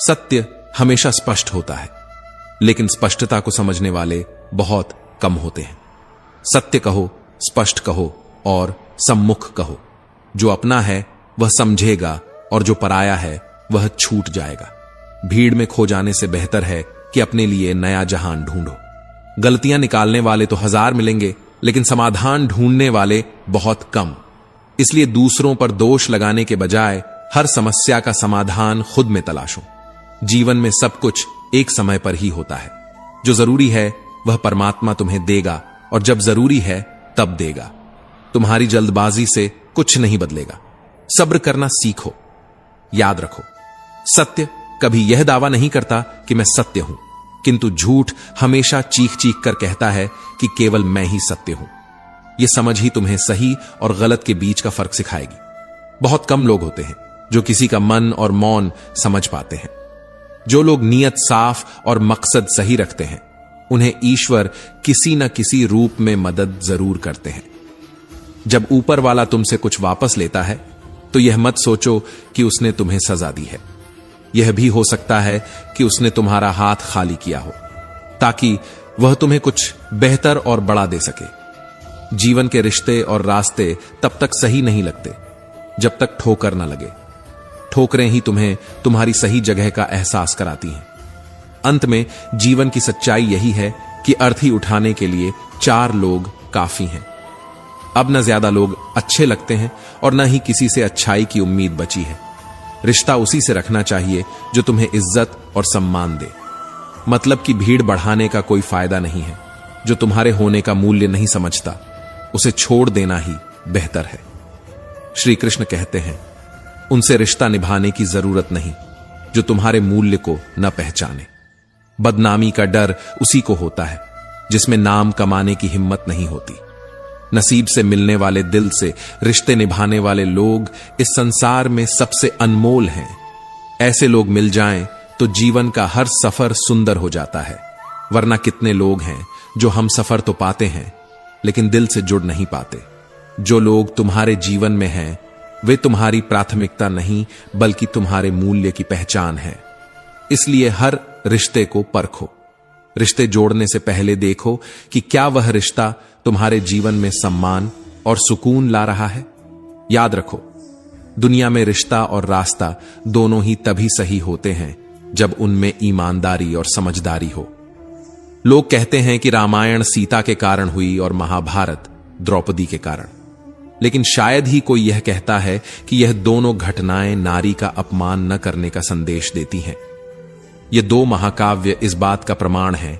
सत्य हमेशा स्पष्ट होता है, लेकिन स्पष्टता को समझने वाले बहुत कम होते हैं। सत्य कहो, स्पष्ट कहो और सम्मुख कहो। जो अपना है वह समझेगा और जो पराया है वह छूट जाएगा। भीड़ में खो जाने से बेहतर है कि अपने लिए नया जहान ढूंढो। गलतियां निकालने वाले तो 1000 मिलेंगे, लेकिन समाधान ढूंढने वाले बहुत कम। इसलिए दूसरों पर दोष लगाने के बजाय हर समस्या का समाधान खुद में तलाशो। जीवन में सब कुछ एक समय पर ही होता है। जो जरूरी है वह परमात्मा तुम्हें देगा और जब जरूरी है तब देगा। तुम्हारी जल्दबाजी से कुछ नहीं बदलेगा। सब्र करना सीखो। याद रखो, सत्य कभी यह दावा नहीं करता कि मैं सत्य हूं, किंतु झूठ हमेशा चीख चीख कर कहता है कि केवल मैं ही सत्य हूं। यह समझ ही तुम्हें सही और गलत के बीच का फर्क सिखाएगी। बहुत कम लोग होते हैं जो किसी का मन और मौन समझ पाते हैं। जो लोग नीयत साफ और मकसद सही रखते हैं, उन्हें ईश्वर किसी न किसी रूप में मदद जरूर करते हैं। जब ऊपर वाला तुमसे कुछ वापस लेता है तो यह मत सोचो कि उसने तुम्हें सजा दी है। यह भी हो सकता है कि उसने तुम्हारा हाथ खाली किया हो, ताकि वह तुम्हें कुछ बेहतर और बड़ा दे सके। जीवन के रिश्ते और रास्ते तब तक सही नहीं लगते जब तक ठोकर न लगे। ठोकरें ही तुम्हें तुम्हारी सही जगह का एहसास कराती हैं। अंत में जीवन की सच्चाई यही है कि अर्थी उठाने के लिए 4 लोग काफी हैं। अब न ज्यादा लोग अच्छे लगते हैं और न ही किसी से अच्छाई की उम्मीद बची है। रिश्ता उसी से रखना चाहिए जो तुम्हें इज्जत और सम्मान दे। मतलब की भीड़ बढ़ाने का कोई फायदा नहीं है। जो तुम्हारे होने का मूल्य नहीं समझता, उसे छोड़ देना ही बेहतर है। श्री कृष्ण कहते हैं, उनसे रिश्ता निभाने की जरूरत नहीं जो तुम्हारे मूल्य को न पहचाने। बदनामी का डर उसी को होता है जिसमें नाम कमाने की हिम्मत नहीं होती। नसीब से मिलने वाले दिल से रिश्ते निभाने वाले लोग इस संसार में सबसे अनमोल हैं। ऐसे लोग मिल जाएं तो जीवन का हर सफर सुंदर हो जाता है। वरना कितने लोग हैं जो हम सफर तो पाते हैं लेकिन दिल से जुड़ नहीं पाते। जो लोग तुम्हारे जीवन में हैं वे तुम्हारी प्राथमिकता नहीं बल्कि तुम्हारे मूल्य की पहचान है। इसलिए हर रिश्ते को परखो। रिश्ते जोड़ने से पहले देखो कि क्या वह रिश्ता तुम्हारे जीवन में सम्मान और सुकून ला रहा है। याद रखो, दुनिया में रिश्ता और रास्ता दोनों ही तभी सही होते हैं जब उनमें ईमानदारी और समझदारी हो। लोग कहते हैं कि रामायण सीता के कारण हुई और महाभारत द्रौपदी के कारण, लेकिन शायद ही कोई यह कहता है कि यह दोनों घटनाएं नारी का अपमान न करने का संदेश देती हैं। ये 2 महाकाव्य इस बात का प्रमाण है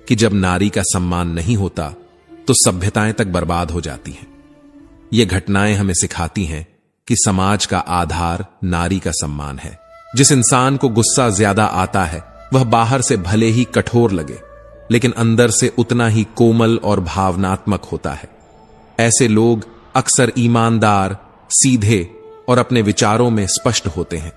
कि जब नारी का सम्मान नहीं होता तो सभ्यताएं तक बर्बाद हो जाती हैं। ये घटनाएं हमें सिखाती हैं कि समाज का आधार नारी का सम्मान है। जिस इंसान को गुस्सा ज्यादा आता है वह बाहर से भले ही कठोर लगे, लेकिन अंदर से उतना ही कोमल और भावनात्मक होता है। ऐसे लोग अक्सर ईमानदार, सीधे और अपने विचारों में स्पष्ट होते हैं।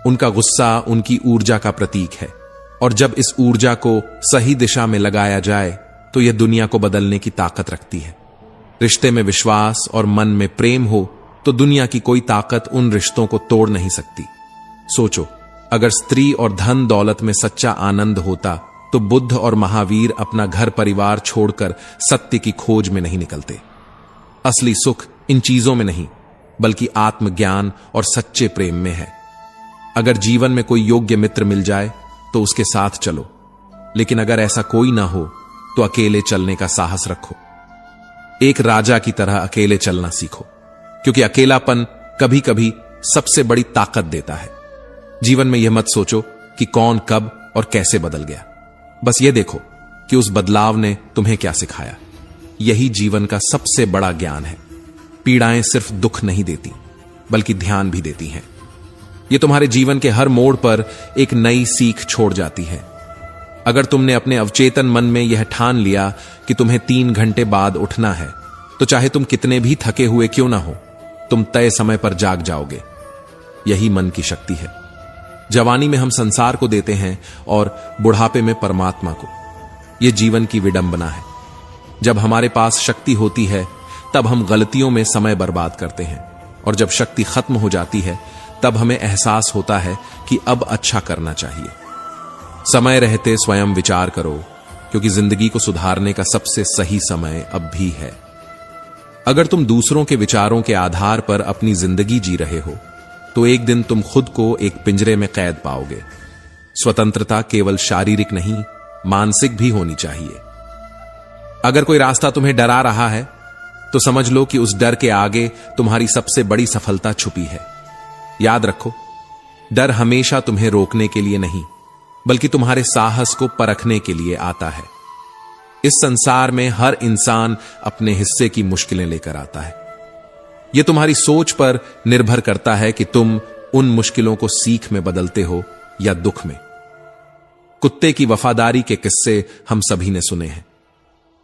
उनका गुस्सा उनकी ऊर्जा का प्रतीक है, और जब इस ऊर्जा को सही दिशा में लगाया जाए तो यह दुनिया को बदलने की ताकत रखती है। रिश्ते में विश्वास और मन में प्रेम हो तो दुनिया की कोई ताकत उन रिश्तों को तोड़ नहीं सकती। सोचो, अगर स्त्री और धन दौलत में सच्चा आनंद होता तो बुद्ध और महावीर अपना घर परिवार छोड़कर सत्य की खोज में नहीं निकलते। असली सुख इन चीजों में नहीं बल्कि आत्मज्ञान और सच्चे प्रेम में है। अगर जीवन में कोई योग्य मित्र मिल जाए तो उसके साथ चलो, लेकिन अगर ऐसा कोई ना हो तो अकेले चलने का साहस रखो। एक राजा की तरह अकेले चलना सीखो, क्योंकि अकेलापन कभी कभी सबसे बड़ी ताकत देता है। जीवन में यह मत सोचो कि कौन कब और कैसे बदल गया। बस यह देखो कि उस बदलाव ने तुम्हें क्या सिखाया। यही जीवन का सबसे बड़ा ज्ञान है। पीड़ाएं सिर्फ दुख नहीं देती बल्कि ध्यान भी देती हैं। यह तुम्हारे जीवन के हर मोड़ पर एक नई सीख छोड़ जाती है। अगर तुमने अपने अवचेतन मन में यह ठान लिया कि तुम्हें 3 घंटे बाद उठना है, तो चाहे तुम कितने भी थके हुए क्यों ना हो, तुम तय समय पर जाग जाओगे। यही मन की शक्ति है। जवानी में हम संसार को देते हैं और बुढ़ापे में परमात्मा को। यह जीवन की विडंबना है। जब हमारे पास शक्ति होती है तब हम गलतियों में समय बर्बाद करते हैं, और जब शक्ति खत्म हो जाती है तब हमें एहसास होता है कि अब अच्छा करना चाहिए। समय रहते स्वयं विचार करो, क्योंकि जिंदगी को सुधारने का सबसे सही समय अब भी है। अगर तुम दूसरों के विचारों के आधार पर अपनी जिंदगी जी रहे हो तो एक दिन तुम खुद को एक पिंजरे में कैद पाओगे। स्वतंत्रता केवल शारीरिक नहीं, मानसिक भी होनी चाहिए। अगर कोई रास्ता तुम्हें डरा रहा है तो समझ लो कि उस डर के आगे तुम्हारी सबसे बड़ी सफलता छुपी है। याद रखो, डर हमेशा तुम्हें रोकने के लिए नहीं, बल्कि तुम्हारे साहस को परखने के लिए आता है। इस संसार में हर इंसान अपने हिस्से की मुश्किलें लेकर आता है। यह तुम्हारी सोच पर निर्भर करता है कि तुम उन मुश्किलों को सीख में बदलते हो या दुख में। कुत्ते की वफादारी के किस्से हम सभी ने सुने हैं।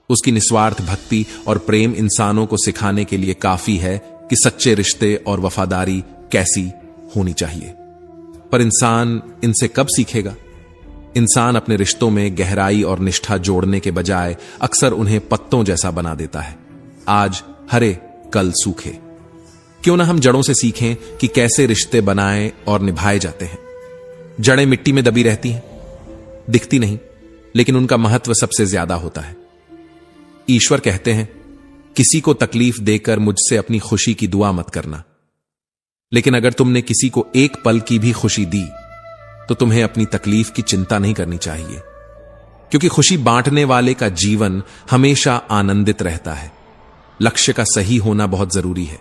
उसकी निस्वार्थ भक्ति और प्रेम इंसानों को सिखाने के लिए काफी है कि सच्चे रिश्ते और वफादारी कैसी होनी चाहिए। पर इंसान इनसे कब सीखेगा? इंसान अपने रिश्तों में गहराई और निष्ठा जोड़ने के बजाय अक्सर उन्हें पत्तों जैसा बना देता है। आज हरे, कल सूखे। क्यों ना हम जड़ों से सीखें कि कैसे रिश्ते बनाएं और निभाए जाते हैं। जड़ें मिट्टी में दबी रहती हैं, दिखती नहीं, लेकिन उनका महत्व सबसे ज्यादा होता है। ईश्वर कहते हैं, किसी को तकलीफ देकर मुझसे अपनी खुशी की दुआ मत करना। लेकिन अगर तुमने किसी को एक पल की भी खुशी दी तो तुम्हें अपनी तकलीफ की चिंता नहीं करनी चाहिए, क्योंकि खुशी बांटने वाले का जीवन हमेशा आनंदित रहता है। लक्ष्य का सही होना बहुत जरूरी है।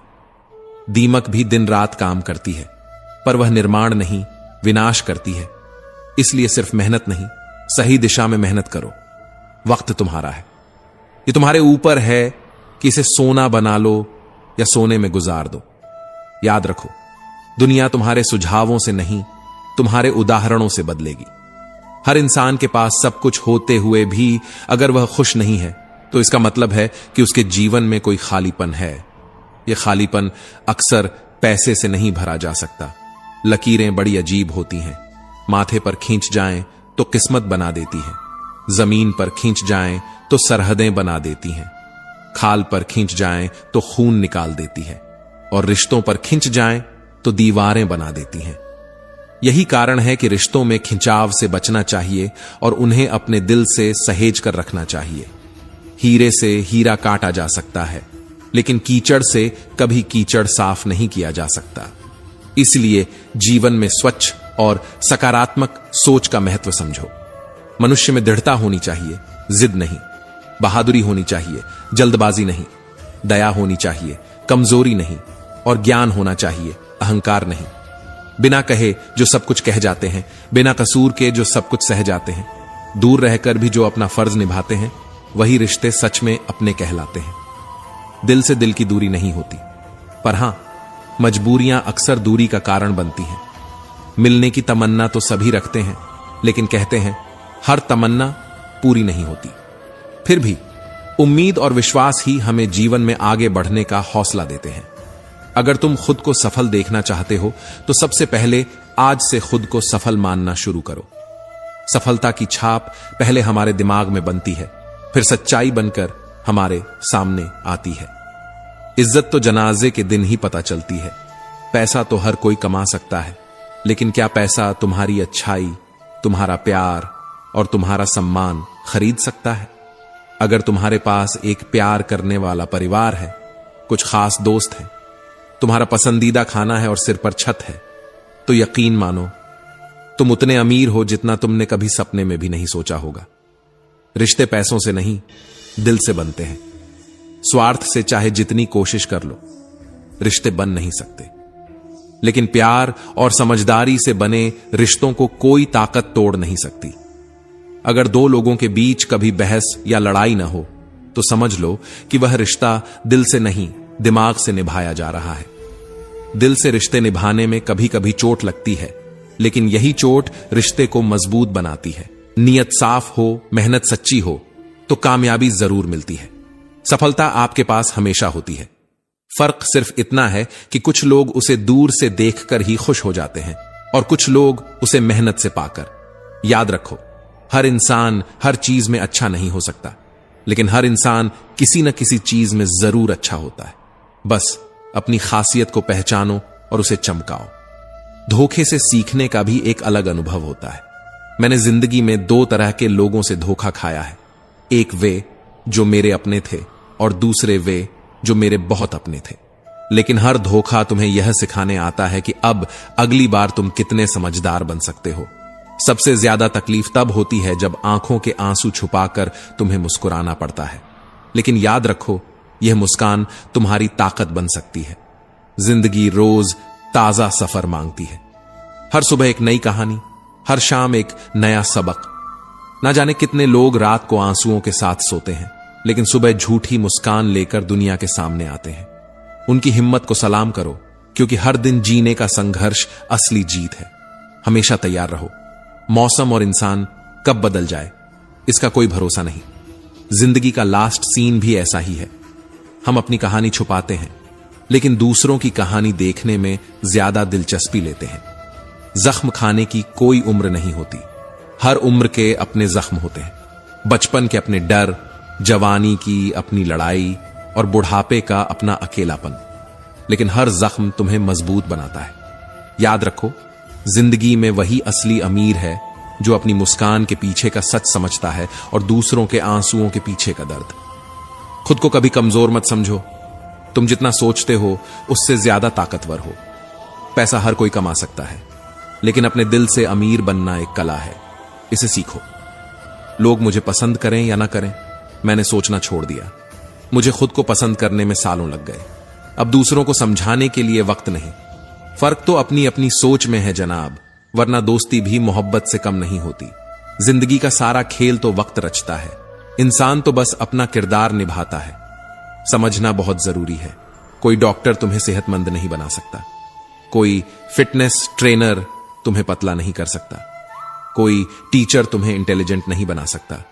दीमक भी दिन रात काम करती है, पर वह निर्माण नहीं, विनाश करती है। इसलिए सिर्फ मेहनत नहीं, सही दिशा में मेहनत करो। वक्त तुम्हारा है, ये तुम्हारे ऊपर है कि इसे सोना बना लो या सोने में गुजार दो। याद रखो, दुनिया तुम्हारे सुझावों से नहीं, तुम्हारे उदाहरणों से बदलेगी। हर इंसान के पास सब कुछ होते हुए भी अगर वह खुश नहीं है तो इसका मतलब है कि उसके जीवन में कोई खालीपन है। यह खालीपन अक्सर पैसे से नहीं भरा जा सकता। लकीरें बड़ी अजीब होती हैं। माथे पर खींच जाएं तो किस्मत बना देती हैं, जमीन पर खींच जाएं तो सरहदें बना देती हैं, खाल पर खींच जाएं तो खून निकाल देती है, और रिश्तों पर खींच जाएं तो दीवारें बना देती हैं। यही कारण है कि रिश्तों में खिंचाव से बचना चाहिए और उन्हें अपने दिल से सहेज कर रखना चाहिए। हीरे से हीरा काटा जा सकता है, लेकिन कीचड़ से कभी कीचड़ साफ नहीं किया जा सकता। इसलिए जीवन में स्वच्छ और सकारात्मक सोच का महत्व समझो। मनुष्य में दृढ़ता होनी चाहिए, जिद नहीं। बहादुरी होनी चाहिए, जल्दबाजी नहीं। दया होनी चाहिए, कमजोरी नहीं। और ज्ञान होना चाहिए, अहंकार नहीं। बिना कहे जो सब कुछ कह जाते हैं, बिना कसूर के जो सब कुछ सह जाते हैं, दूर रहकर भी जो अपना फर्ज निभाते हैं, वही रिश्ते सच में अपने कहलाते हैं। दिल से दिल की दूरी नहीं होती, पर हां, मजबूरियां अक्सर दूरी का कारण बनती हैं। मिलने की तमन्ना तो सभी रखते हैं, लेकिन कहते हैं हर तमन्ना पूरी नहीं होती। फिर भी उम्मीद और विश्वास ही हमें जीवन में आगे बढ़ने का हौसला देते हैं। अगर तुम खुद को सफल देखना चाहते हो तो सबसे पहले आज से खुद को सफल मानना शुरू करो। सफलता की छाप पहले हमारे दिमाग में बनती है, फिर सच्चाई बनकर हमारे सामने आती है। इज्जत तो जनाजे के दिन ही पता चलती है। पैसा तो हर कोई कमा सकता है, लेकिन क्या पैसा तुम्हारी अच्छाई, तुम्हारा प्यार और तुम्हारा सम्मान खरीद सकता है? अगर तुम्हारे पास एक प्यार करने वाला परिवार है, कुछ खास दोस्त हैं, तुम्हारा पसंदीदा खाना है और सिर पर छत है, तो यकीन मानो तुम उतने अमीर हो जितना तुमने कभी सपने में भी नहीं सोचा होगा। रिश्ते पैसों से नहीं, दिल से बनते हैं। स्वार्थ से चाहे जितनी कोशिश कर लो, रिश्ते बन नहीं सकते। लेकिन प्यार और समझदारी से बने रिश्तों को कोई ताकत तोड़ नहीं सकती। अगर दो लोगों के बीच कभी बहस या लड़ाई ना हो तो समझ लो कि वह रिश्ता दिल से नहीं, दिमाग से निभाया जा रहा है। दिल से रिश्ते निभाने में कभी कभी चोट लगती है, लेकिन यही चोट रिश्ते को मजबूत बनाती है। नीयत साफ हो, मेहनत सच्ची हो तो कामयाबी जरूर मिलती है। सफलता आपके पास हमेशा होती है। फर्क सिर्फ इतना है कि कुछ लोग उसे दूर से देखकर ही खुश हो जाते हैं और कुछ लोग उसे मेहनत से पाकर। याद रखो, हर इंसान हर चीज में अच्छा नहीं हो सकता, लेकिन हर इंसान किसी न किसी चीज में जरूर अच्छा होता है। बस अपनी खासियत को पहचानो और उसे चमकाओ। धोखे से सीखने का भी एक अलग अनुभव होता है। मैंने जिंदगी में दो तरह के लोगों से धोखा खाया है। एक वे जो मेरे अपने थे और दूसरे वे जो मेरे बहुत अपने थे। लेकिन हर धोखा तुम्हें यह सिखाने आता है कि अब अगली बार तुम कितने समझदार बन सकते हो। सबसे ज्यादा तकलीफ तब होती है जब आंखों के आंसू छुपाकर तुम्हें मुस्कुराना पड़ता है। लेकिन याद रखो, यह मुस्कान तुम्हारी ताकत बन सकती है। जिंदगी रोज ताजा सफर मांगती है। हर सुबह एक नई कहानी, हर शाम एक नया सबक। ना जाने कितने लोग रात को आंसुओं के साथ सोते हैं, लेकिन सुबह झूठी मुस्कान लेकर दुनिया के सामने आते हैं। उनकी हिम्मत को सलाम करो, क्योंकि हर दिन जीने का संघर्ष असली जीत है। हमेशा तैयार रहो। मौसम और इंसान कब बदल जाए इसका कोई भरोसा नहीं। जिंदगी का लास्ट सीन भी ऐसा ही है। हम अपनी कहानी छुपाते हैं, लेकिन दूसरों की कहानी देखने में ज्यादा दिलचस्पी लेते हैं। जख्म खाने की कोई उम्र नहीं होती। हर उम्र के अपने जख्म होते हैं। बचपन के अपने डर, जवानी की अपनी लड़ाई और बुढ़ापे का अपना अकेलापन। लेकिन हर जख्म तुम्हें मजबूत बनाता है। याद रखो, जिंदगी में वही असली अमीर है जो अपनी मुस्कान के पीछे का सच समझता है और दूसरों के आंसुओं के पीछे का दर्द। खुद को कभी कमजोर मत समझो। तुम जितना सोचते हो उससे ज्यादा ताकतवर हो। पैसा हर कोई कमा सकता है, लेकिन अपने दिल से अमीर बनना एक कला है। इसे सीखो। लोग मुझे पसंद करें या ना करें, मैंने सोचना छोड़ दिया। मुझे खुद को पसंद करने में सालों लग गए। अब दूसरों को समझाने के लिए वक्त नहीं। फर्क तो अपनी अपनी सोच में है जनाब, वरना दोस्ती भी मोहब्बत से कम नहीं होती। जिंदगी का सारा खेल तो वक्त रचता है। इंसान तो बस अपना किरदार निभाता है। समझना बहुत जरूरी है। कोई डॉक्टर तुम्हें सेहतमंद नहीं बना सकता। कोई फिटनेस ट्रेनर तुम्हें पतला नहीं कर सकता। कोई टीचर तुम्हें इंटेलिजेंट नहीं बना सकता।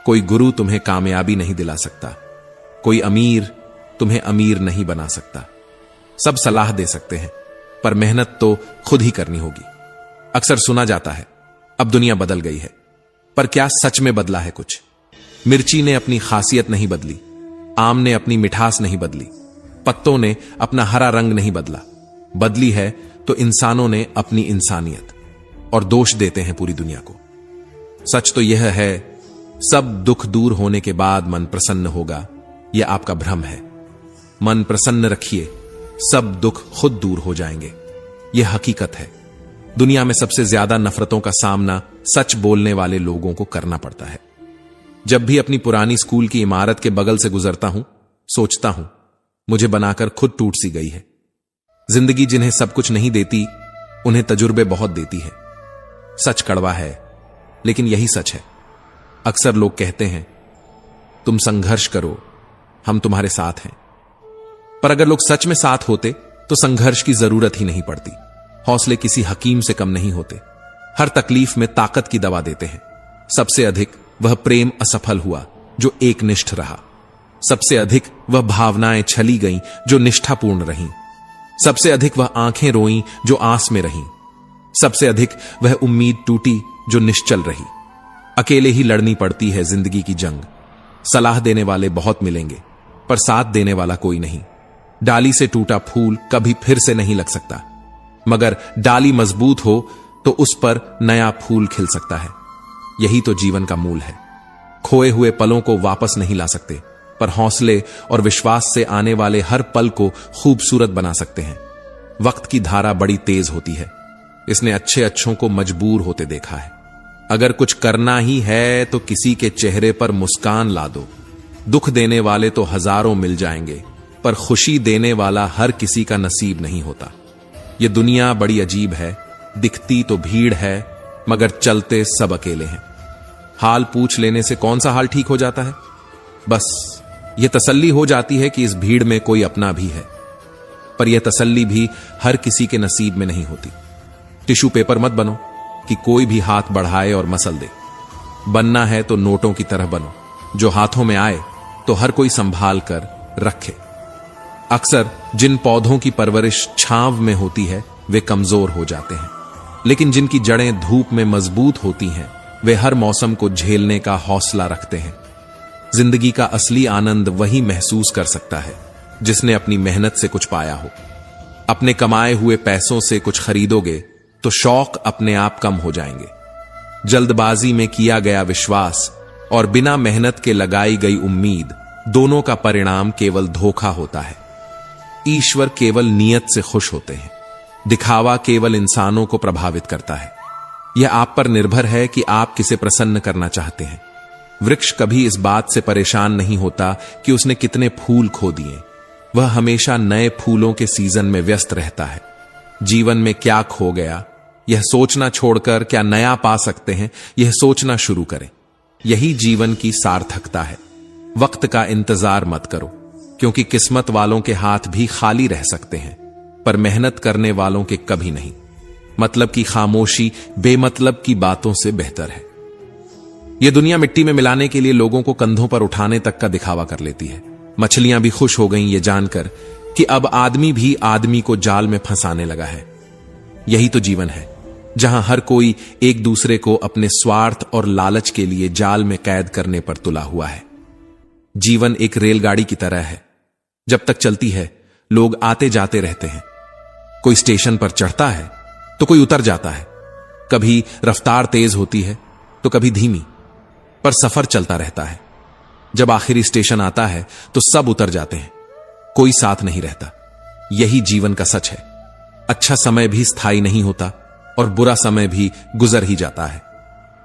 कोई गुरु तुम्हें कामयाबी नहीं दिला सकता। कोई अमीर तुम्हें अमीर नहीं बना सकता। सब सलाह दे सकते हैं, पर मेहनत तो खुद ही करनी होगी। अक्सर सुना जाता है, अब दुनिया बदल गई है, पर क्या सच में बदला है कुछ? मिर्ची ने अपनी खासियत नहीं बदली, आम ने अपनी मिठास नहीं बदली, पत्तों ने अपना हरा रंग नहीं बदला। बदली है तो इंसानों ने अपनी इंसानियत, और दोष देते हैं पूरी दुनिया को। सच तो यह है, सब दुख दूर होने के बाद मन प्रसन्न होगा, यह आपका भ्रम है। मन प्रसन्न रखिए, सब दुख खुद दूर हो जाएंगे, यह हकीकत है। दुनिया में सबसे ज्यादा नफरतों का सामना सच बोलने वाले लोगों को करना पड़ता है। जब भी अपनी पुरानी स्कूल की इमारत के बगल से गुजरता हूं, सोचता हूं, मुझे बनाकर खुद टूट सी गई है। जिंदगी जिन्हें सब कुछ नहीं देती, उन्हें तजुर्बे बहुत देती है। सच कड़वा है, लेकिन यही सच है। अक्सर लोग कहते हैं, तुम संघर्ष करो, हम तुम्हारे साथ हैं। पर अगर लोग सच में साथ होते तो संघर्ष की जरूरत ही नहीं पड़ती। हौसले किसी हकीम से कम नहीं होते। हर तकलीफ में ताकत की दवा देते हैं। सबसे अधिक वह प्रेम असफल हुआ जो एकनिष्ठ रहा। सबसे अधिक वह भावनाएं छली गईं जो निष्ठापूर्ण रहीं। सबसे अधिक वह आंखें रोईं जो आस में रहीं। सबसे अधिक वह उम्मीद टूटी जो निश्चल रही। अकेले ही लड़नी पड़ती है जिंदगी की जंग। सलाह देने वाले बहुत मिलेंगे, पर साथ देने वाला कोई नहीं। डाली से टूटा फूल कभी फिर से नहीं लग सकता, मगर डाली मजबूत हो तो उस पर नया फूल खिल सकता है। यही तो जीवन का मूल है। खोए हुए पलों को वापस नहीं ला सकते, पर हौसले और विश्वास से आने वाले हर पल को खूबसूरत बना सकते हैं। वक्त की धारा बड़ी तेज होती है, इसने अच्छे अच्छों को मजबूर होते देखा है। अगर कुछ करना ही है तो किसी के चेहरे पर मुस्कान ला दो। दुख देने वाले तो हजारों मिल जाएंगे, पर खुशी देने वाला हर किसी का नसीब नहीं होता। यह दुनिया बड़ी अजीब है, दिखती तो भीड़ है, मगर चलते सब अकेले हैं। हाल पूछ लेने से कौन सा हाल ठीक हो जाता है? बस यह तसल्ली हो जाती है कि इस भीड़ में कोई अपना भी है, पर यह तसल्ली भी हर किसी के नसीब में नहीं होती। टिश्यू पेपर मत बनो कि कोई भी हाथ बढ़ाए और मसल दे। बनना है तो नोटों की तरह बनो, जो हाथों में आए तो हर कोई संभाल कर रखे। अक्सर जिन पौधों की परवरिश छांव में होती है वे कमजोर हो जाते हैं, लेकिन जिनकी जड़ें धूप में मजबूत होती हैं वे हर मौसम को झेलने का हौसला रखते हैं। जिंदगी का असली आनंद वही महसूस कर सकता है जिसने अपनी मेहनत से कुछ पाया हो। अपने कमाए हुए पैसों से कुछ खरीदोगे तो शौक अपने आप कम हो जाएंगे। जल्दबाजी में किया गया विश्वास और बिना मेहनत के लगाई गई उम्मीद, दोनों का परिणाम केवल धोखा होता है। ईश्वर केवल नियत से खुश होते हैं। दिखावा केवल इंसानों को प्रभावित करता है। यह आप पर निर्भर है कि आप किसे प्रसन्न करना चाहते हैं। वृक्ष कभी इस बात से परेशान नहीं होता कि उसने कितने फूल खो दिए। वह हमेशा नए फूलों के सीजन में व्यस्त रहता है। जीवन में क्या खो गया, यह सोचना छोड़कर क्या नया पा सकते हैं, यह सोचना शुरू करें। यही जीवन की सार्थकता है। वक्त का इंतजार मत करो, क्योंकि किस्मत वालों के हाथ भी खाली रह सकते हैं, पर मेहनत करने वालों के कभी नहीं। मतलब की खामोशी बेमतलब की बातों से बेहतर है। यह दुनिया मिट्टी में मिलाने के लिए लोगों को कंधों पर उठाने तक का दिखावा कर लेती है। मछलियां भी खुश हो गईं ये जानकर कि अब आदमी भी आदमी को जाल में फंसाने लगा है। यही तो जीवन है, जहां हर कोई एक दूसरे को अपने स्वार्थ और लालच के लिए जाल में कैद करने पर तुला हुआ है। जीवन एक रेलगाड़ी की तरह है। जब तक चलती है, लोग आते जाते रहते हैं। कोई स्टेशन पर चढ़ता है तो कोई उतर जाता है। कभी रफ्तार तेज होती है तो कभी धीमी, पर सफर चलता रहता है। जब आखिरी स्टेशन आता है तो सब उतर जाते हैं, कोई साथ नहीं रहता। यही जीवन का सच है। अच्छा समय भी स्थायी नहीं होता और बुरा समय भी गुजर ही जाता है।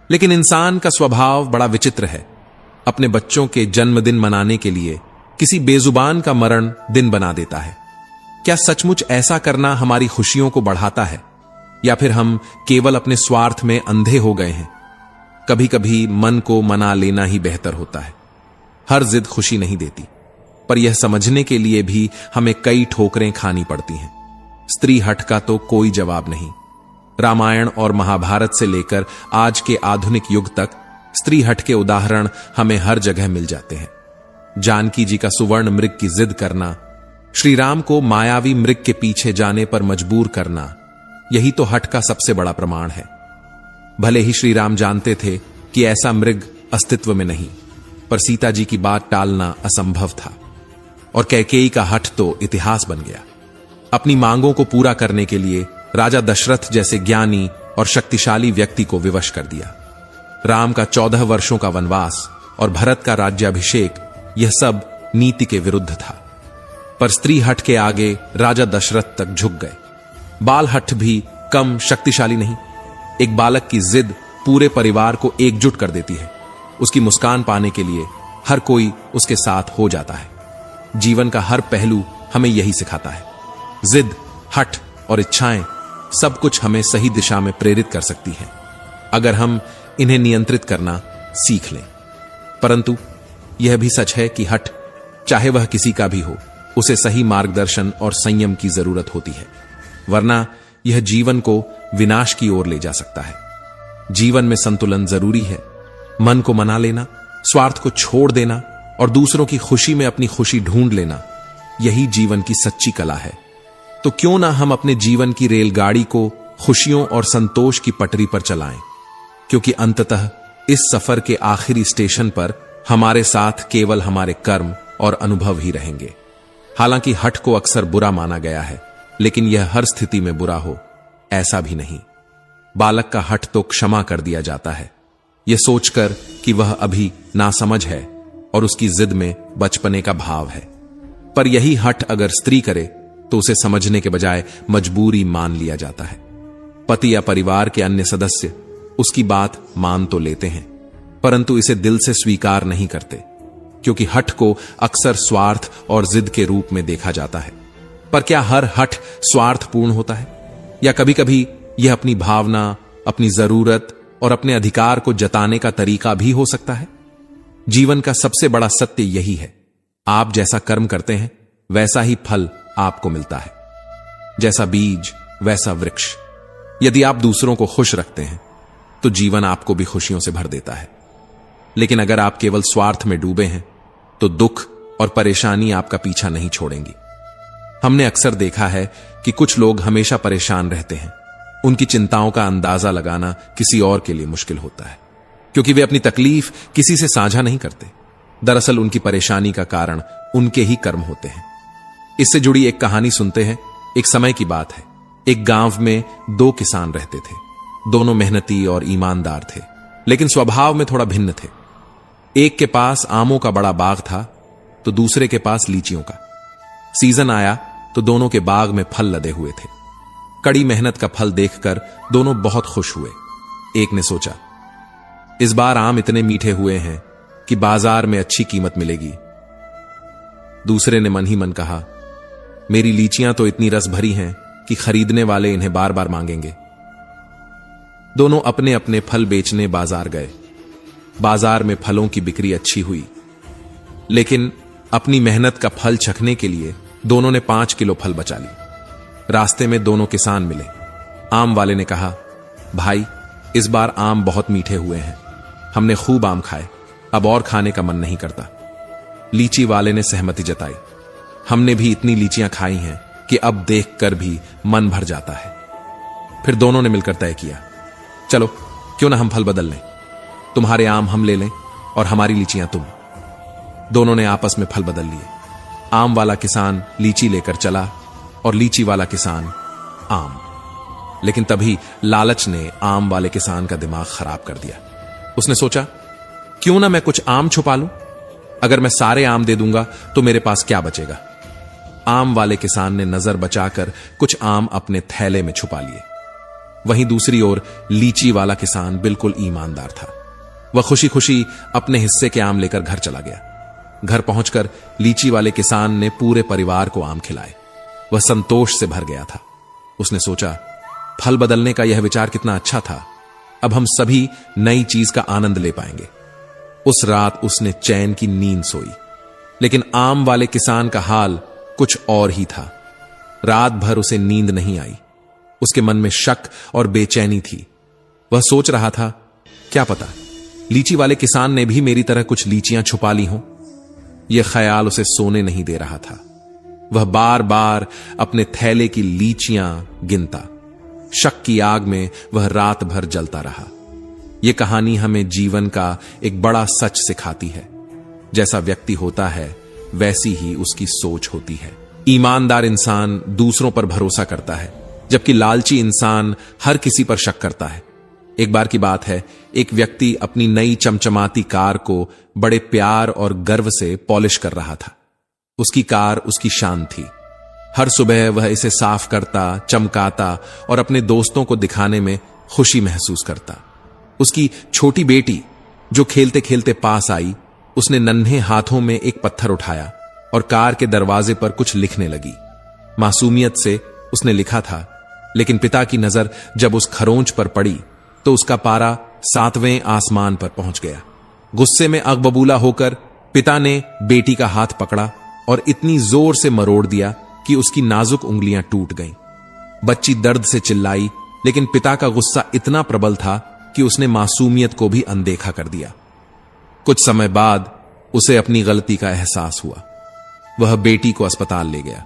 लेकिन इंसान का स्वभाव बड़ा विचित्र है। अपने बच्चों के जन्मदिन मनाने के लिए किसी बेजुबान का मरण दिन बना देता है। क्या सचमुच ऐसा करना हमारी खुशियों को बढ़ाता है, या फिर हम केवल अपने स्वार्थ में अंधे हो गए हैं? कभी कभी मन को मना लेना ही बेहतर होता है। हर जिद खुशी नहीं देती, पर यह समझने के लिए भी हमें कई ठोकरें खानी पड़ती हैं। स्त्री हट का तो कोई जवाब नहीं। रामायण और महाभारत से लेकर आज के आधुनिक युग तक स्त्री हट के उदाहरण हमें हर जगह मिल जाते हैं। जानकी जी का सुवर्ण मृग की जिद करना, श्री राम को मायावी मृग के पीछे जाने पर मजबूर करना, यही तो हट का सबसे बड़ा प्रमाण है। भले ही श्री राम जानते थे कि ऐसा मृग अस्तित्व में नहीं, पर सीता जी की बात टालना असंभव था और कैकेयी का हठ तो इतिहास बन गया। अपनी मांगों को पूरा करने के लिए राजा दशरथ जैसे ज्ञानी और शक्तिशाली व्यक्ति को विवश कर दिया। राम का 14 वर्षों का वनवास और भरत का राज्याभिषेक, यह सब नीति के विरुद्ध था। पर स्त्री हठ के आगे राजा दशरथ तक झुक गए। बाल हठ भी कम शक्तिशाली नहीं। एक बालक की जिद पूरे परिवार को एकजुट कर देती है। उसकी मुस्कान पाने के लिए हर कोई उसके साथ हो जाता है। जीवन का हर पहलू हमें यही सिखाता है। जिद, हठ और इच्छाएं सब कुछ हमें सही दिशा में प्रेरित कर सकती हैं, अगर हम इन्हें नियंत्रित करना सीख लें। परंतु यह भी सच है कि हठ, चाहे वह किसी का भी हो, उसे सही मार्गदर्शन और संयम की जरूरत होती है, वरना यह जीवन को विनाश की ओर ले जा सकता है। जीवन में संतुलन जरूरी है। मन को मना लेना, स्वार्थ को छोड़ देना और दूसरों की खुशी में अपनी खुशी ढूंढ लेना, यही जीवन की सच्ची कला है। तो क्यों ना हम अपने जीवन की रेलगाड़ी को खुशियों और संतोष की पटरी पर चलाएं, क्योंकि अंततः इस सफर के आखिरी स्टेशन पर हमारे साथ केवल हमारे कर्म और अनुभव ही रहेंगे। हालांकि हठ को अक्सर बुरा माना गया है, लेकिन यह हर स्थिति में बुरा हो, ऐसा भी नहीं। बालक का हठ तो क्षमा कर दिया जाता है, यह सोचकर कि वह अभी नासमझ है और उसकी जिद में बचपने का भाव है। पर यही हठ अगर स्त्री करे तो उसे समझने के बजाय मजबूरी मान लिया जाता है। पति या परिवार के अन्य सदस्य उसकी बात मान तो लेते हैं, परंतु इसे दिल से स्वीकार नहीं करते, क्योंकि हठ को अक्सर स्वार्थ और जिद के रूप में देखा जाता है। पर क्या हर हठ स्वार्थपूर्ण होता है? या कभी कभी यह अपनी भावना, अपनी जरूरत और अपने अधिकार को जताने का तरीका भी हो सकता है। जीवन का सबसे बड़ा सत्य यही है, आप जैसा कर्म करते हैं वैसा ही फल आपको मिलता है। जैसा बीज वैसा वृक्ष। यदि आप दूसरों को खुश रखते हैं तो जीवन आपको भी खुशियों से भर देता है। लेकिन अगर आप केवल स्वार्थ में डूबे हैं तो दुख और परेशानी आपका पीछा नहीं छोड़ेंगी। हमने अक्सर देखा है कि कुछ लोग हमेशा परेशान रहते हैं। उनकी चिंताओं का अंदाजा लगाना किसी और के लिए मुश्किल होता है, क्योंकि वे अपनी तकलीफ किसी से साझा नहीं करते। दरअसल उनकी परेशानी का कारण उनके ही कर्म होते हैं। इससे जुड़ी एक कहानी सुनते हैं। एक समय की बात है, एक गांव में दो किसान रहते थे। दोनों मेहनती और ईमानदार थे, लेकिन स्वभाव में थोड़ा भिन्न थे। एक के पास आमों का बड़ा बाग था तो दूसरे के पास लीचियों का। सीजन आया तो दोनों के बाग में फल लदे हुए थे। कड़ी मेहनत का फल देखकर दोनों बहुत खुश हुए। एक ने सोचा, इस बार आम इतने मीठे हुए हैं कि बाजार में अच्छी कीमत मिलेगी। दूसरे ने मन ही मन कहा, मेरी लीचियां तो इतनी रस भरी हैं कि खरीदने वाले इन्हें बार बार मांगेंगे। दोनों अपने अपने फल बेचने बाजार गए। बाजार में फलों की बिक्री अच्छी हुई, लेकिन अपनी मेहनत का फल चखने के लिए दोनों ने 5 किलो फल बचा ली। रास्ते में दोनों किसान मिले। आम वाले ने कहा, भाई, इस बार आम बहुत मीठे हुए हैं, हमने खूब आम खाए, अब और खाने का मन नहीं करता। लीची वाले ने सहमति जताई, हमने भी इतनी लीचियां खाई हैं कि अब देखकर भी मन भर जाता है। फिर दोनों ने मिलकर तय किया, चलो क्यों ना हम फल बदल लें, तुम्हारे आम हम ले लें और हमारी लीचियां तुम। दोनों ने आपस में फल बदल लिए। आम वाला किसान लीची लेकर चला और लीची वाला किसान आम। लेकिन तभी लालच ने आम वाले किसान का दिमाग खराब कर दिया। उसने सोचा, क्यों ना मैं कुछ आम छुपा लूं, अगर मैं सारे आम दे दूंगा तो मेरे पास क्या बचेगा। आम वाले किसान ने नजर बचाकर कुछ आम अपने थैले में छुपा लिए। वहीं दूसरी ओर लीची वाला किसान बिल्कुल ईमानदार था। वह खुशी खुशी अपने हिस्से के आम लेकर घर चला गया। घर पहुंचकर लीची वाले किसान ने पूरे परिवार को आम खिलाए। वह संतोष से भर गया था। उसने सोचा, फल बदलने का यह विचार कितना अच्छा था, अब हम सभी नई चीज का आनंद ले पाएंगे। उस रात उसने चैन की नींद सोई। लेकिन आम वाले किसान का हाल कुछ और ही था। रात भर उसे नींद नहीं आई। उसके मन में शक और बेचैनी थी। वह सोच रहा था, क्या पता लीची वाले किसान ने भी मेरी तरह कुछ लीचियां छुपा ली हों। यह ख्याल उसे सोने नहीं दे रहा था। वह बार बार अपने थैले की लीचियां गिनता। शक की आग में वह रात भर जलता रहा। यह कहानी हमें जीवन का एक बड़ा सच सिखाती है। जैसा व्यक्ति होता है वैसी ही उसकी सोच होती है। ईमानदार इंसान दूसरों पर भरोसा करता है, जबकि लालची इंसान हर किसी पर शक करता है। एक बार की बात है, एक व्यक्ति अपनी नई चमचमाती कार को बड़े प्यार और गर्व से पॉलिश कर रहा था। उसकी कार उसकी शान थी। हर सुबह वह इसे साफ करता, चमकाता और अपने दोस्तों को दिखाने में खुशी महसूस करता। उसकी छोटी बेटी जो खेलते खेलते पास आई, उसने नन्हे हाथों में एक पत्थर उठाया और कार के दरवाजे पर कुछ लिखने लगी। मासूमियत से उसने लिखा था, लेकिन पिता की नजर जब उस खरोंच पर पड़ी तो उसका पारा 7वें आसमान पर पहुंच गया। गुस्से में आग बबूला होकर पिता ने बेटी का हाथ पकड़ा और इतनी जोर से मरोड़ दिया कि उसकी नाजुक उंगलियां टूट गईं। बच्ची दर्द से चिल्लाई, लेकिन पिता का गुस्सा इतना प्रबल था कि उसने मासूमियत को भी अनदेखा कर दिया। कुछ समय बाद उसे अपनी गलती का एहसास हुआ। वह बेटी को अस्पताल ले गया।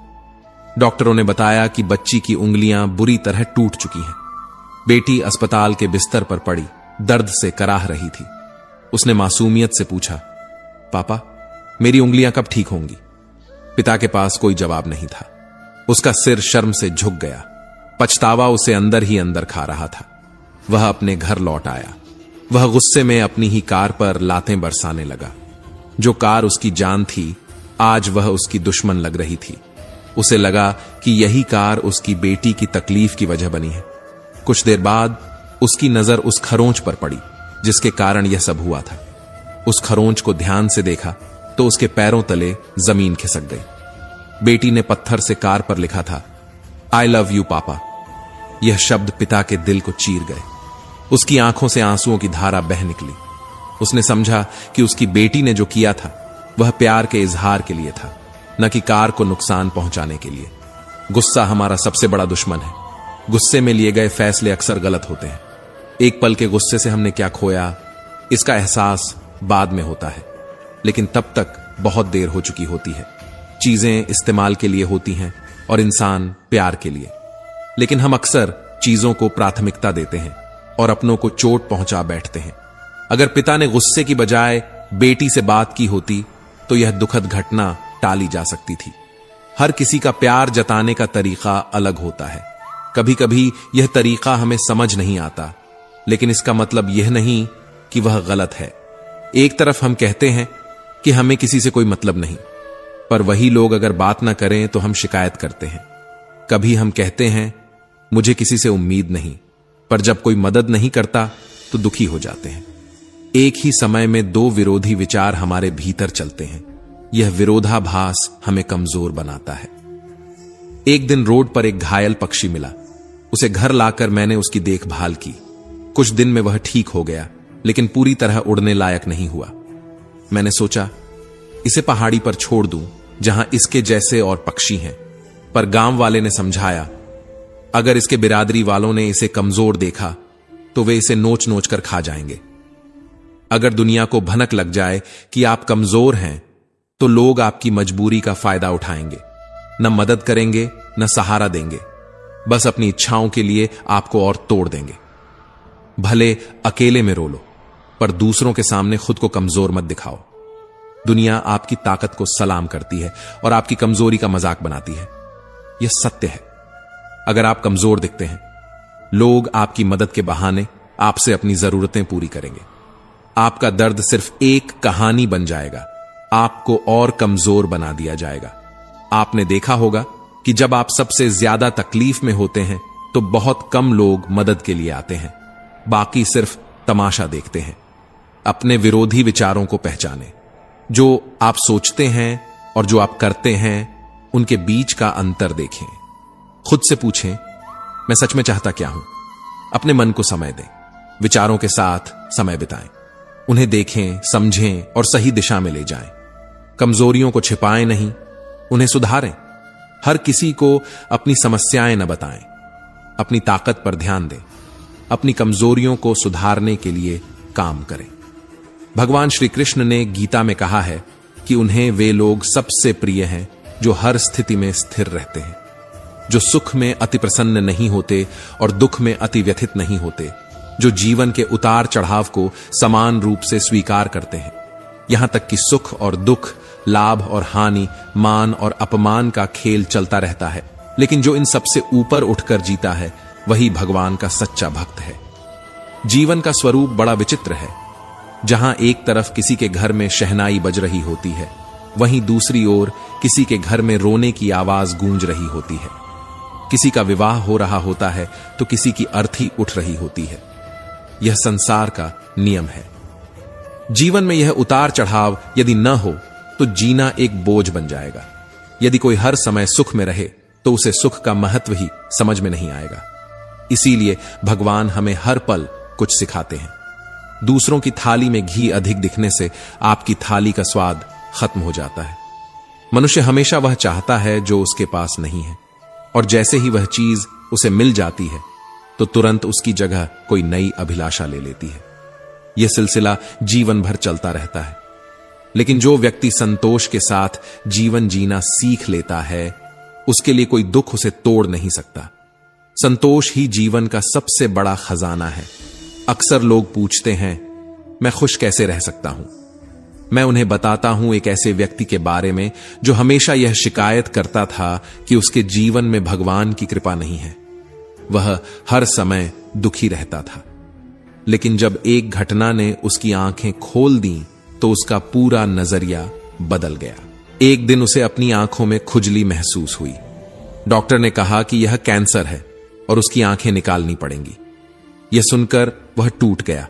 डॉक्टरों ने बताया कि बच्ची की उंगलियां बुरी तरह टूट चुकी हैं। बेटी अस्पताल के बिस्तर पर पड़ी, दर्द से कराह रही थी। उसने मासूमियत से पूछा, पापा, मेरी उंगलियां कब ठीक होंगी? पिता के पास कोई जवाब नहीं था। उसका सिर शर्म से झुक गया। पछतावा उसे अंदर ही अंदर खा रहा था। वह अपने घर लौट आया। वह गुस्से में अपनी ही कार पर लातें बरसाने लगा। जो कार उसकी जान थी, आज वह उसकी दुश्मन लग रही थी। उसे लगा कि यही कार उसकी बेटी की तकलीफ की वजह बनी है। कुछ देर बाद उसकी नजर उस खरोंच पर पड़ी जिसके कारण यह सब हुआ था। उस खरोंच को ध्यान से देखा तो उसके पैरों तले जमीन खिसक गई। बेटी ने पत्थर से कार पर लिखा था, आई लव यू पापा। यह शब्द पिता के दिल को चीर गए। उसकी आंखों से आंसुओं की धारा बह निकली। उसने समझा कि उसकी बेटी ने जो किया था वह प्यार के इजहार के लिए था, न कि कार को नुकसान पहुंचाने के लिए। गुस्सा हमारा सबसे बड़ा दुश्मन है। गुस्से में लिए गए फैसले अक्सर गलत होते हैं। एक पल के गुस्से से हमने क्या खोया, इसका एहसास बाद में होता है, लेकिन तब तक बहुत देर हो चुकी होती है। चीजें इस्तेमाल के लिए होती हैं और इंसान प्यार के लिए, लेकिन हम अक्सर चीजों को प्राथमिकता देते हैं और अपनों को चोट पहुंचा बैठते हैं। अगर पिता ने गुस्से की बजाय बेटी से बात की होती तो यह दुखद घटना टाली जा सकती थी। हर किसी का प्यार जताने का तरीका अलग होता है। कभी कभी यह तरीका हमें समझ नहीं आता, लेकिन इसका मतलब यह नहीं कि वह गलत है। एक तरफ हम कहते हैं कि हमें किसी से कोई मतलब नहीं, पर वही लोग अगर बात ना करें तो हम शिकायत करते हैं। कभी हम कहते हैं मुझे किसी से उम्मीद नहीं, पर जब कोई मदद नहीं करता तो दुखी हो जाते हैं। एक ही समय में दो विरोधी विचार हमारे भीतर चलते हैं। यह विरोधाभास हमें कमजोर बनाता है। एक दिन रोड पर एक घायल पक्षी मिला। उसे घर लाकर मैंने उसकी देखभाल की। कुछ दिन में वह ठीक हो गया, लेकिन पूरी तरह उड़ने लायक नहीं हुआ। मैंने सोचा इसे पहाड़ी पर छोड़ दूं, जहां इसके जैसे और पक्षी हैं, पर गांव वाले ने समझाया अगर इसके बिरादरी वालों ने इसे कमजोर देखा तो वे इसे नोच नोच कर खा जाएंगे। अगर दुनिया को भनक लग जाए कि आप कमजोर हैं तो लोग आपकी मजबूरी का फायदा उठाएंगे, न मदद करेंगे न सहारा देंगे, बस अपनी इच्छाओं के लिए आपको और तोड़ देंगे। भले अकेले में रो लो, पर दूसरों के सामने खुद को कमजोर मत दिखाओ। दुनिया आपकी ताकत को सलाम करती है और आपकी कमजोरी का मजाक बनाती है। यह सत्य है। अगर आप कमजोर दिखते हैं, लोग आपकी मदद के बहाने आपसे अपनी जरूरतें पूरी करेंगे। आपका दर्द सिर्फ एक कहानी बन जाएगा, आपको और कमजोर बना दिया जाएगा। आपने देखा होगा कि जब आप सबसे ज्यादा तकलीफ में होते हैं तो बहुत कम लोग मदद के लिए आते हैं, बाकी सिर्फ तमाशा देखते हैं। अपने विरोधी विचारों को पहचानें। जो आप सोचते हैं और जो आप करते हैं, उनके बीच का अंतर देखें। खुद से पूछें मैं सच में चाहता क्या हूं। अपने मन को समय दें, विचारों के साथ समय बिताएं, उन्हें देखें, समझें और सही दिशा में ले जाएं। कमजोरियों को छिपाएं नहीं, उन्हें सुधारें। हर किसी को अपनी समस्याएं न बताएं, अपनी ताकत पर ध्यान दें। अपनी कमजोरियों को सुधारने के लिए काम करें। भगवान श्री कृष्ण ने गीता में कहा है कि उन्हें वे लोग सबसे प्रिय हैं जो हर स्थिति में स्थिर रहते हैं, जो सुख में अति प्रसन्न नहीं होते और दुख में अति व्यथित नहीं होते, जो जीवन के उतार चढ़ाव को समान रूप से स्वीकार करते हैं। यहां तक कि सुख और दुख, लाभ और हानि, मान और अपमान का खेल चलता रहता है, लेकिन जो इन सबसे ऊपर उठकर जीता है वही भगवान का सच्चा भक्त है। जीवन का स्वरूप बड़ा विचित्र है। जहां एक तरफ किसी के घर में शहनाई बज रही होती है, वहीं दूसरी ओर किसी के घर में रोने की आवाज गूंज रही होती है। किसी का विवाह हो रहा होता है तो किसी की अर्थी उठ रही होती है। यह संसार का नियम है। जीवन में यह उतार चढ़ाव यदि न हो तो जीना एक बोझ बन जाएगा। यदि कोई हर समय सुख में रहे तो उसे सुख का महत्व ही समझ में नहीं आएगा। इसीलिए भगवान हमें हर पल कुछ सिखाते हैं। दूसरों की थाली में घी अधिक दिखने से आपकी थाली का स्वाद खत्म हो जाता है। मनुष्य हमेशा वह चाहता है जो उसके पास नहीं है, और जैसे ही वह चीज उसे मिल जाती है तो तुरंत उसकी जगह कोई नई अभिलाषा ले लेती है। यह सिलसिला जीवन भर चलता रहता है। लेकिन जो व्यक्ति संतोष के साथ जीवन जीना सीख लेता है, उसके लिए कोई दुख उसे तोड़ नहीं सकता। संतोष ही जीवन का सबसे बड़ा खजाना है। अक्सर लोग पूछते हैं मैं खुश कैसे रह सकता हूं। मैं उन्हें बताता हूं एक ऐसे व्यक्ति के बारे में जो हमेशा यह शिकायत करता था कि उसके जीवन में भगवान की कृपा नहीं है। वह हर समय दुखी रहता था, लेकिन जब एक घटना ने उसकी आंखें खोल दी तो उसका पूरा नजरिया बदल गया। एक दिन उसे अपनी आंखों में खुजली महसूस हुई। डॉक्टर ने कहा कि यह कैंसर है और उसकी आंखें निकालनी पड़ेंगी। यह सुनकर वह टूट गया,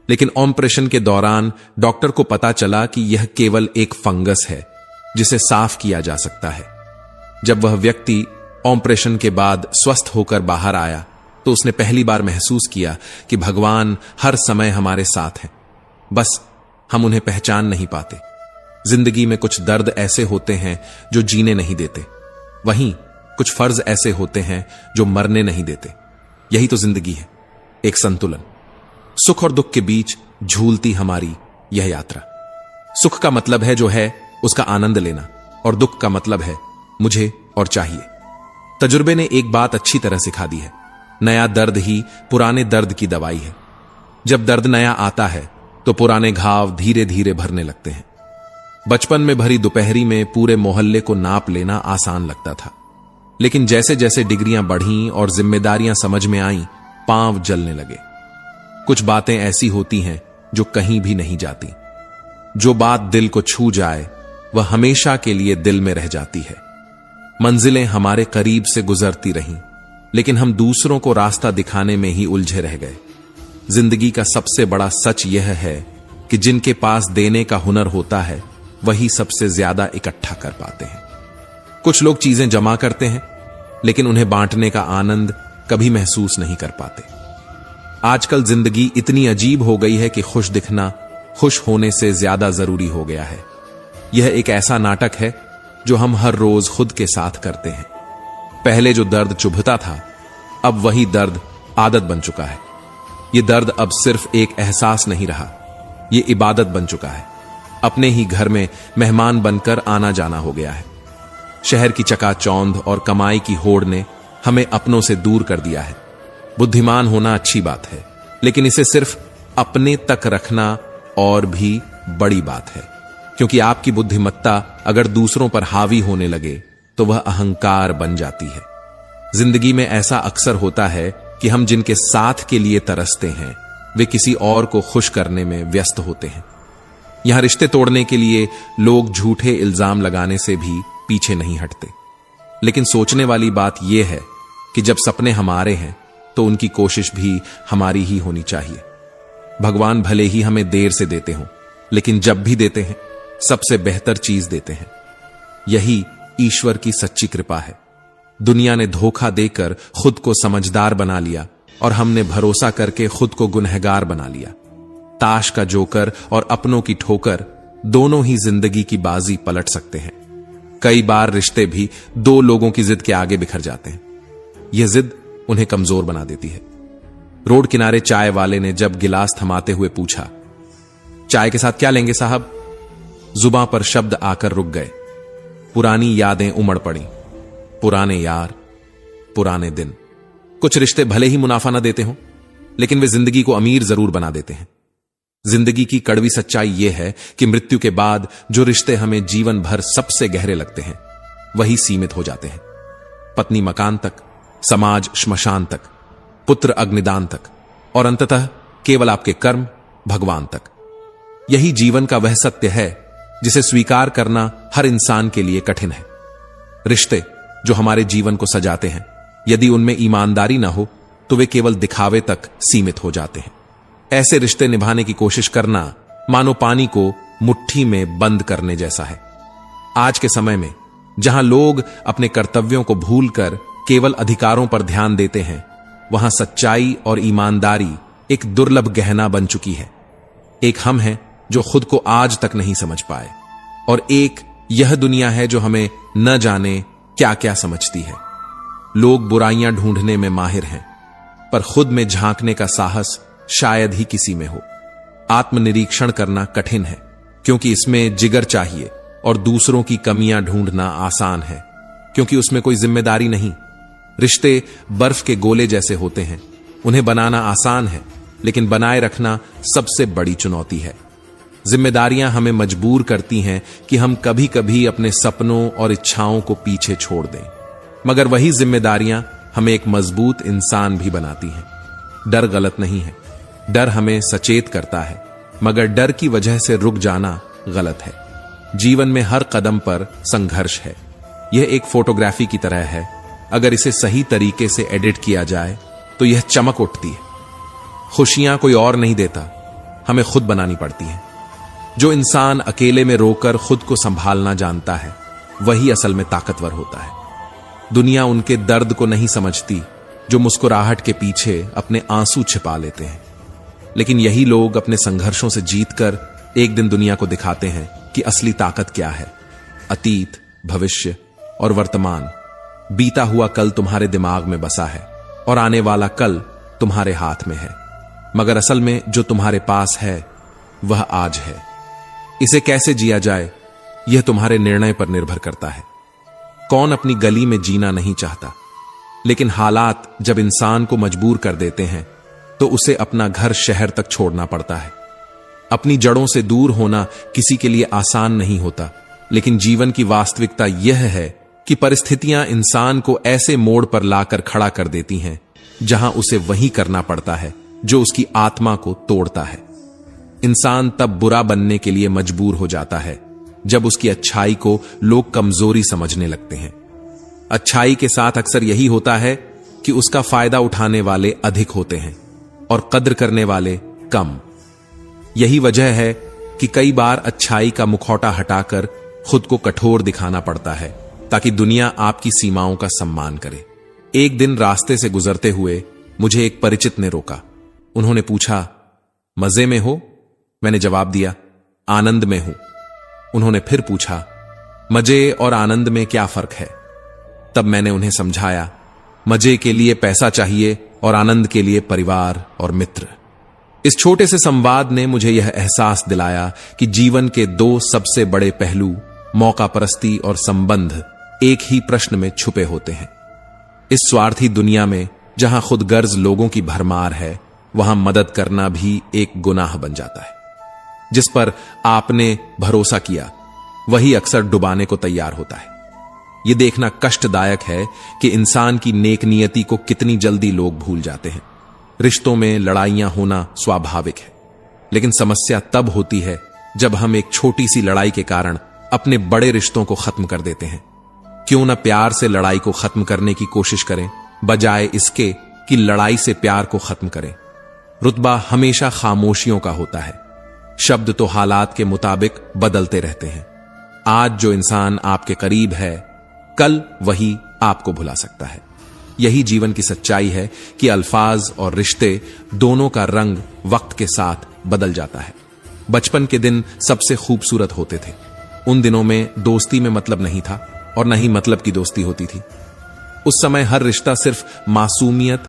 लेकिन ऑपरेशन के दौरान डॉक्टर को पता चला कि यह केवल एक फंगस है जिसे साफ किया जा सकता है। जब वह व्यक्ति ऑपरेशन के बाद स्वस्थ होकर बाहर आया तो उसने पहली बार महसूस किया कि भगवान हर समय हमारे साथ हैं, बस हम उन्हें पहचान नहीं पाते। जिंदगी में कुछ दर्द ऐसे होते हैं जो जीने नहीं देते, वहीं कुछ फर्ज ऐसे होते हैं जो मरने नहीं देते। यही तो जिंदगी है, एक संतुलन। सुख और दुख के बीच झूलती हमारी यह यात्रा। सुख का मतलब है जो है उसका आनंद लेना, और दुख का मतलब है मुझे और चाहिए। तजुर्बे ने एक बात अच्छी तरह सिखा दी है, नया दर्द ही पुराने दर्द की दवाई है। जब दर्द नया आता है तो पुराने घाव धीरे धीरे भरने लगते हैं। बचपन में भरी दोपहरी में पूरे मोहल्ले को नाप लेना आसान लगता था, लेकिन जैसे जैसे डिग्रियां बढ़ीं और जिम्मेदारियां समझ में आईं, पांव जलने लगे। कुछ बातें ऐसी होती हैं जो कहीं भी नहीं जाती। जो बात दिल को छू जाए वह हमेशा के लिए दिल में रह जाती है। मंजिलें हमारे करीब से गुजरती रहीं, लेकिन हम दूसरों को रास्ता दिखाने में ही उलझे रह गए। जिंदगी का सबसे बड़ा सच यह है कि जिनके पास देने का हुनर होता है वही सबसे ज्यादा इकट्ठा कर पाते हैं। कुछ लोग चीजें जमा करते हैं, लेकिन उन्हें बांटने का आनंद कभी महसूस नहीं कर पाते। आजकल जिंदगी इतनी अजीब हो गई है कि खुश दिखना खुश होने से ज्यादा जरूरी हो गया है। यह एक ऐसा नाटक है जो हम हर रोज खुद के साथ करते हैं। पहले जो दर्द चुभता था, अब वही दर्द आदत बन चुका है। यह दर्द अब सिर्फ एक एहसास नहीं रहा, यह इबादत बन चुका है। अपने ही घर में मेहमान बनकर आना जाना हो गया है। शहर की चकाचौंध और कमाई की होड़ ने हमें अपनों से दूर कर दिया है। बुद्धिमान होना अच्छी बात है, लेकिन इसे सिर्फ अपने तक रखना और भी बड़ी बात है, क्योंकि आपकी बुद्धिमत्ता अगर दूसरों पर हावी होने लगे तो वह अहंकार बन जाती है। जिंदगी में ऐसा अक्सर होता है कि हम जिनके साथ के लिए तरसते हैं वे किसी और को खुश करने में व्यस्त होते हैं। यहां रिश्ते तोड़ने के लिए लोग झूठे इल्जाम लगाने से भी पीछे नहीं हटते, लेकिन सोचने वाली बात यह है कि जब सपने हमारे हैं तो उनकी कोशिश भी हमारी ही होनी चाहिए। भगवान भले ही हमें देर से देते हों, लेकिन जब भी देते हैं सबसे बेहतर चीज देते हैं। यही ईश्वर की सच्ची कृपा है। दुनिया ने धोखा देकर खुद को समझदार बना लिया और हमने भरोसा करके खुद को गुनहगार बना लिया। ताश का जोकर और अपनों की ठोकर दोनों ही जिंदगी की बाजी पलट सकते हैं। कई बार रिश्ते भी दो लोगों की जिद के आगे बिखर जाते हैं। यह जिद उन्हें कमजोर बना देती है। रोड किनारे चाय वाले ने जब गिलास थमाते हुए पूछा, चाय के साथ क्या लेंगे साहब? जुबां पर शब्द आकर रुक गए। पुरानी यादें उमड़ पड़ी, पुराने यार, पुराने दिन। कुछ रिश्ते भले ही मुनाफा न देते हों, लेकिन वे जिंदगी को अमीर जरूर बना देते हैं। जिंदगी की कड़वी सच्चाई यह है कि मृत्यु के बाद जो रिश्ते हमें जीवन भर सबसे गहरे लगते हैं वही सीमित हो जाते हैं। पत्नी मकान तक, समाज श्मशान तक, पुत्र अग्निदान तक, और अंततः केवल आपके कर्म भगवान तक। यही जीवन का वह सत्य है जिसे स्वीकार करना हर इंसान के लिए कठिन है। रिश्ते जो हमारे जीवन को सजाते हैं, यदि उनमें ईमानदारी ना हो तो वे केवल दिखावे तक सीमित हो जाते हैं। ऐसे रिश्ते निभाने की कोशिश करना मानो पानी को मुट्ठी में बंद करने जैसा है। आज के समय में जहां लोग अपने कर्तव्यों को भूलकर केवल अधिकारों पर ध्यान देते हैं, वहां सच्चाई और ईमानदारी एक दुर्लभ गहना बन चुकी है। एक हम हैं जो खुद को आज तक नहीं समझ पाए, और एक यह दुनिया है जो हमें न जाने क्या क्या समझती है। लोग बुराइयां ढूंढने में माहिर हैं, पर खुद में झांकने का साहस शायद ही किसी में हो। आत्मनिरीक्षण करना कठिन है, क्योंकि इसमें जिगर चाहिए, और दूसरों की कमियां ढूंढना आसान है, क्योंकि उसमें कोई जिम्मेदारी नहीं। रिश्ते बर्फ के गोले जैसे होते हैं, उन्हें बनाना आसान है, लेकिन बनाए रखना सबसे बड़ी चुनौती है। जिम्मेदारियां हमें मजबूर करती हैं कि हम कभी कभी अपने सपनों और इच्छाओं को पीछे छोड़ दें, मगर वही जिम्मेदारियां हमें एक मजबूत इंसान भी बनाती हैं। डर गलत नहीं है, डर हमें सचेत करता है, मगर डर की वजह से रुक जाना गलत है। जीवन में हर कदम पर संघर्ष है। यह एक फोटोग्राफी की तरह है, अगर इसे सही तरीके से एडिट किया जाए तो यह चमक उठती है। खुशियां कोई और नहीं देता, हमें खुद बनानी पड़ती हैं। जो इंसान अकेले में रोकर खुद को संभालना जानता है वही असल में ताकतवर होता है। दुनिया उनके दर्द को नहीं समझती जो मुस्कुराहट के पीछे अपने आंसू छिपा लेते हैं, लेकिन यही लोग अपने संघर्षों से जीतकर एक दिन दुनिया को दिखाते हैं कि असली ताकत क्या है। अतीत, भविष्य और वर्तमान, बीता हुआ कल तुम्हारे दिमाग में बसा है और आने वाला कल तुम्हारे हाथ में है, मगर असल में जो तुम्हारे पास है वह आज है। इसे कैसे जिया जाए यह तुम्हारे निर्णय पर निर्भर करता है। कौन अपनी गली में जीना नहीं चाहता, लेकिन हालात जब इंसान को मजबूर कर देते हैं तो उसे अपना घर शहर तक छोड़ना पड़ता है। अपनी जड़ों से दूर होना किसी के लिए आसान नहीं होता, लेकिन जीवन की वास्तविकता यह है कि परिस्थितियां इंसान को ऐसे मोड़ पर लाकर खड़ा कर देती हैं जहां उसे वही करना पड़ता है जो उसकी आत्मा को तोड़ता है। इंसान तब बुरा बनने के लिए मजबूर हो जाता है जब उसकी अच्छाई को लोग कमजोरी समझने लगते हैं। अच्छाई के साथ अक्सर यही होता है कि उसका फायदा उठाने वाले अधिक होते हैं और कद्र करने वाले कम। यही वजह है कि कई बार अच्छाई का मुखौटा हटाकर खुद को कठोर दिखाना पड़ता है ताकि दुनिया आपकी सीमाओं का सम्मान करे। एक दिन रास्ते से गुजरते हुए मुझे एक परिचित ने रोका। उन्होंने पूछा, मजे में हो? मैंने जवाब दिया, आनंद में हूं। उन्होंने फिर पूछा, मजे और आनंद में क्या फर्क है? तब मैंने उन्हें समझाया, मजे के लिए पैसा चाहिए और आनंद के लिए परिवार और मित्र। इस छोटे से संवाद ने मुझे यह एहसास दिलाया कि जीवन के दो सबसे बड़े पहलू, मौका परस्ती और संबंध, एक ही प्रश्न में छुपे होते हैं। इस स्वार्थी दुनिया में जहां खुदगर्ज लोगों की भरमार है, वहां मदद करना भी एक गुनाह बन जाता है। जिस पर आपने भरोसा किया वही अक्सर डुबाने को तैयार होता है। यह देखना कष्टदायक है कि इंसान की नेक नियति को कितनी जल्दी लोग भूल जाते हैं। रिश्तों में लड़ाइयां होना स्वाभाविक है, लेकिन समस्या तब होती है जब हम एक छोटी सी लड़ाई के कारण अपने बड़े रिश्तों को खत्म कर देते हैं। क्यों न प्यार से लड़ाई को खत्म करने की कोशिश करें, बजाय इसके कि लड़ाई से प्यार को खत्म करें। रुतबा हमेशा खामोशियों का होता है। शब्द तो हालात के मुताबिक बदलते रहते हैं। आज जो इंसान आपके करीब है, कल वही आपको भुला सकता है। यही जीवन की सच्चाई है कि अल्फाज और रिश्ते दोनों का रंग वक्त के साथ बदल जाता है। बचपन के दिन सबसे खूबसूरत होते थे। उन दिनों में दोस्ती में मतलब नहीं था और न ही मतलब की दोस्ती होती थी। उस समय हर रिश्ता सिर्फ मासूमियत